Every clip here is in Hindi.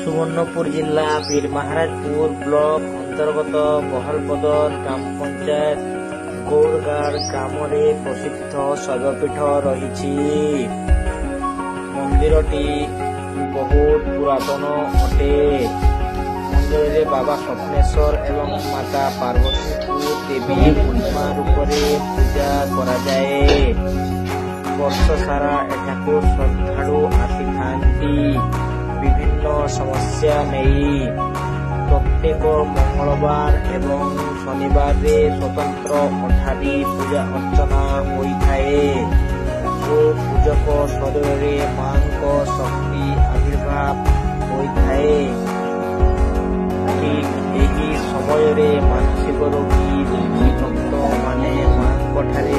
सुवर्णपुर जिला वीरमहाराजपुर ब्लॉक अंतर्गत बहलपदर ग्राम पंचायत गौड़गाड़ ग्राम प्रसिद्ध शैवपीठ रही। मंदिरटी बहुत पुरातन अटे। मंदिर में बाबा स्वप्नेश्वर एवं माता पार्वती को देवी पूर्णिमा रूप में पूजा करा जाए। वर्ष सारा एठाकू श्रद्धालु आसी थांती। विभिन्न समस्या नहीं प्रत्येक मंगलवार एवं शनिवार रे स्वतंत्र अठारी पूजा अर्चना होइथाए। जो पूजक शरीर रे मां को शक्ति आविर्भाव होइथाए। ठीक एही समय रे मानसिक रोगी भक्त माने मां कोठारे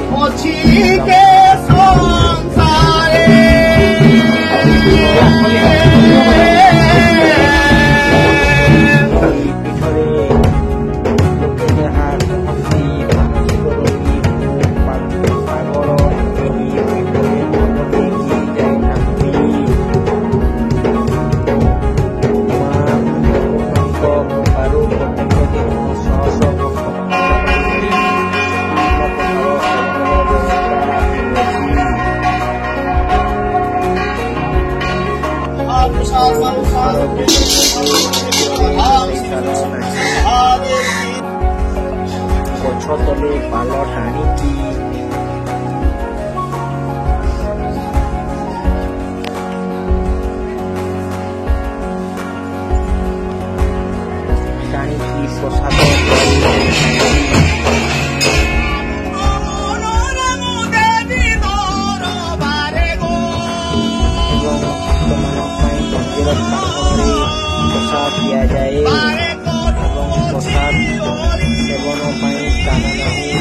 गछ तले पाल टाणिकी प्रसाद प्रसाद दिया जाए प्रसाद सेवन स्थान नहीं।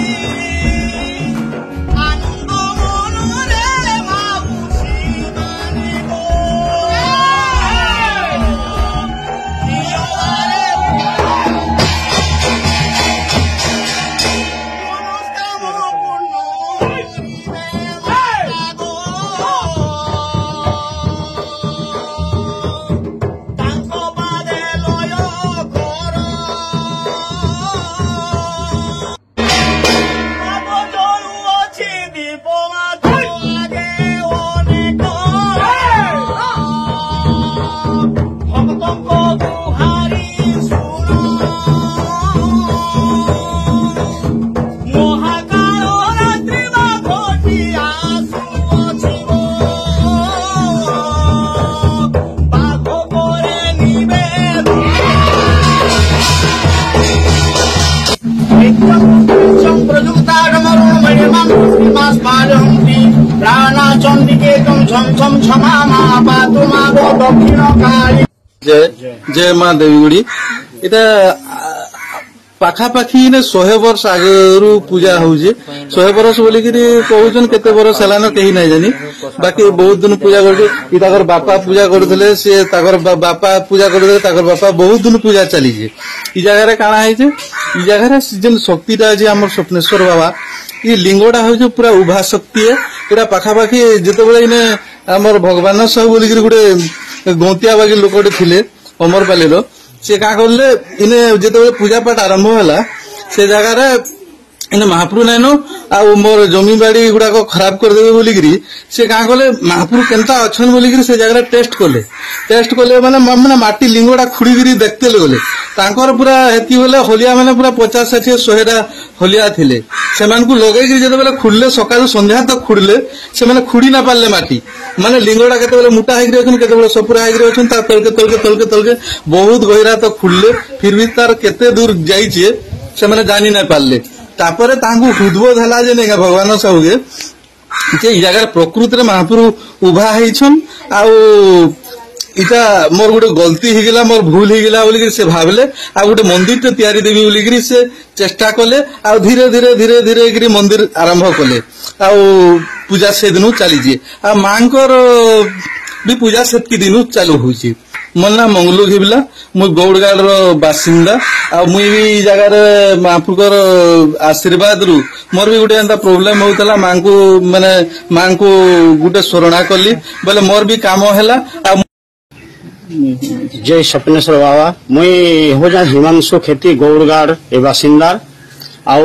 जय माँ देवीगुड़ी इटा पाखापाखी ने 100 वर्ष आगे पूजा होउजे। 100 वर्ष बोली कहउछन केते वर्ष हलान कहीं नहीं जानी। बाकी बहुत दिन पूजा करते ताकर बापा पूजा करथले से ताकर बापा पूजा करथले ताकर बापा बहुत दिन पूजा चली जे। ई जगह रे काना है जे ई जगह रे जेन शक्तिटा जे हमर स्वप्नेश्वर बाबा ई लिंगोटा हो पूरा उभा शक्ति है। एटा पाखापाखी जेते बेले इने हमर भगवान सब बोली गुटे गौतिया बागी लोकटे थिले अमरपाली से क्या करले इने जेते पूजा पाठ आरंभ होला से जगह रे इने महाप्रभु नाइनो आ मोर जमी बाड़ी गुड़ाक खराब करदेवे बोलिकी से क्या कले महाप्रभु केनता अच्छन बोलिकी से जगह टेस्ट कले माने माटी लिंगटा खुड़ी देखते गले तांकर पूरा हेती बोले होलिया माने पूरा 50-60 100 होलिया थिले से लगे जेते खुड़ले सकाल संध्या तक खुड़ले से माने खुड़ी ना पारले माटी माने लिंगटा केते मोटा हेकि अछन केते सपुरा हेकि अछन ता तलके बहुत गहिरा तक खुड़ले फिर भी तार केते दूर जाइछे से माने जानि ना पारले। तापरे तांकु हृदबोध हला जे नेगा भगवान सबके जे ई जगह प्रकृति रे महाप्रभु उभा हेछन आ इटा मोर गोटे गलती हिगला मोर भूल हिगला बोली से भावले आ गोटे मंदिर टे तैयारी देवी बोली से चेष्टा कले आ धीरे धीरे धीरे धीरे गिरी मंदिर आरंभ कले आ पूजा से दिन चली आ मांकर भी पूजा सेतकी दिन चालू होची। मोर ना मंगलू घिबिला मुई गौड़गाड़ बासिंदा आ मुई भी जगार महापुर आशीर्वाद रु मोर भी गोटे एंता प्रोब्लेम होता माँ को माने माँ को गोटे स्मरणा कली बोले मोर भी काम है। जय स्वप्नेश्वर बाबा मुई हो जा हिमांशु खेती गौड़गाड़ ए बासिंदा आउ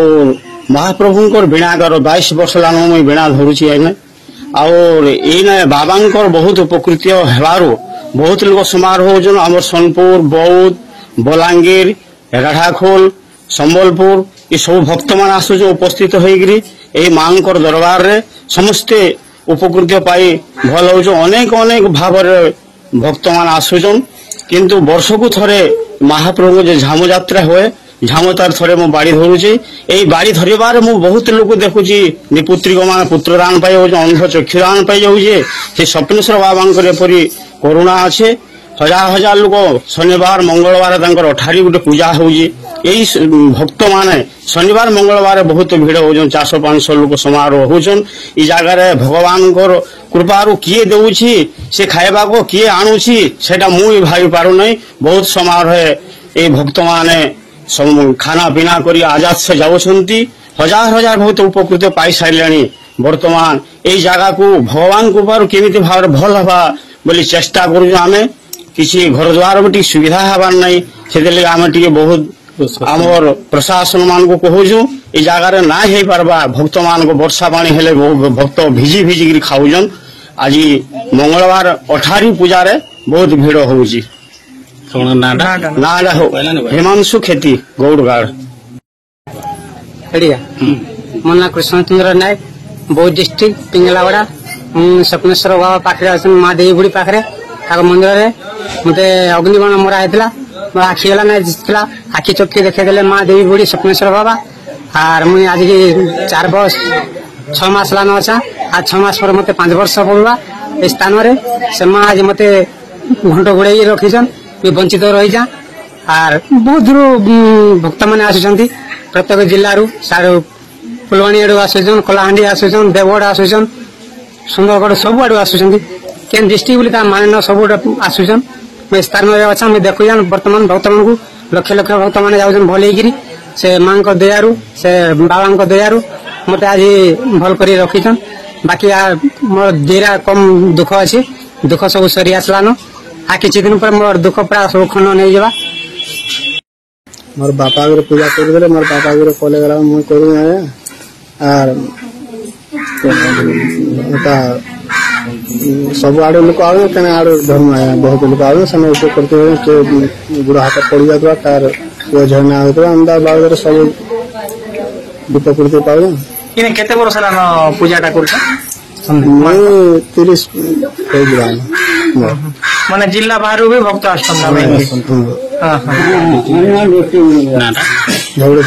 महाप्रभुंकर बीणागर 22 वर्ष लानो मुई बीणा धरुची एने और एने बाबांकर बहुत उपकृत हेबारु बहुत लोग समारोह होजन हमर सोनपुर बौद्ध बलांगीर राढ़ाखोल संबलपुर ये सब भक्त मान आसुज उपस्थित होइगिरी ए मांकर दरबार रे समस्ते उपकृत पाई भल होजो अनेक अनेक भाव भक्त मान आसुजन किंतु वर्ष को थरे महाप्रभु जे झामु यात्रा हुए झामु तार थरे मो बाड़ी धरुची एई बाड़ी धरिबार मु बहुत लोग देखुची निपुत्रिक मान पुत्रदान पाई होजो अंध चक्षुदान पाई जाउजे से स्वप्नेश्वर बाबांकर एपरी करुणा अच्छे हजार हजार लोग शनिवार मंगलवार अठारी गोटे पूजा होउजी यही भक्त माने शनिवार मंगलवार बहुत भीड़ होजन 400-500 लोग समारोह होजन ई जगह भगवान कृपारू किए देउछि से खाइबा को किए आणुछि सेटा मुई भाई पारु नहीं बहुत समारोह ए भक्त माने खाना पीना करी आजाद से जाउछंती हजार हजार बहुत उपकृत पाई साइलानी वर्तमान ए जगह को भगवान कृपारू केमिति भाव भल हवा बोली चेष्टा करू आमे किसी घर द्वार भी सुविधा हबार नहीं से आम टे बहुत आमर प्रशासन मान को कहूँ ये जगार ना हो पार्बा भक्त मान को वर्षा पानी हेले भक्त भिजी भिजिक खाऊन आज मंगलवार अठारी पूजा रे बहुत भीड़ होउची ना हिमांशु खेती गौड़गाड़ मो ना कृष्णचंद्र नायक बौद्ध डिस्ट्रिक्ट पिंगलावाड़ा स्वप्नेश्वर बाबा पाखे माँ देवी बुढ़ी पाखे मंदिर मत अग्निबाण मरा होता मोर आखि गला ना दिखला आखि चौकी देखेदेले माँ देवी बुढ़ी स्वप्नेश्वर बाबा आर मुई आज की 4 मास लान अच्छा आज 6 मास पर मत 5 वर्ष पड़वा ए स्थान रे से माँ आज मत घंट घोड़े रखीछन वंचित रही जा आर बहुत दूर भक्त मैंने आसुंच प्रत्येक जिलू सारू फुलवाणी आड़ आसुचन कलाहांडी आसुचन देवगढ़ आसुचन सुंदरगढ़ सब आड़ आसुचन केन डिस्ट्रिक्ट बोली मान न सब आसुचन मैं स्थान में अच्छा मैं देखु बर्तमान भक्त मान को लक्ष लक्ष भक्त मैंने जाऊन भल से माँ को दयारू से बाबा दयारू मत आज भल कर रखीछन बाकी मोर धीरा कम दुख अच्छी दुख सब सरी आसलान आ किसी दिन पर मोर दुख पूरा सब खंड नहीं जावा मोर बापा अगर पूजा कर देले मोर बापा अगर कॉलेज गला मैं करू आर सब आड़ लोक आवे कने आड़ धर्म आया बहुत लोक आवे समय उपयोग करते हुए गुड़ हाथ पड़ जाता तार वो झरना होता अंदा बाजार सब उपकृत पावे इने केते वर्ष लान पूजाटा करछ मैं 30 हो गया माने जिला बाहर भी भक्त आश्रम ना हां हां झगड़े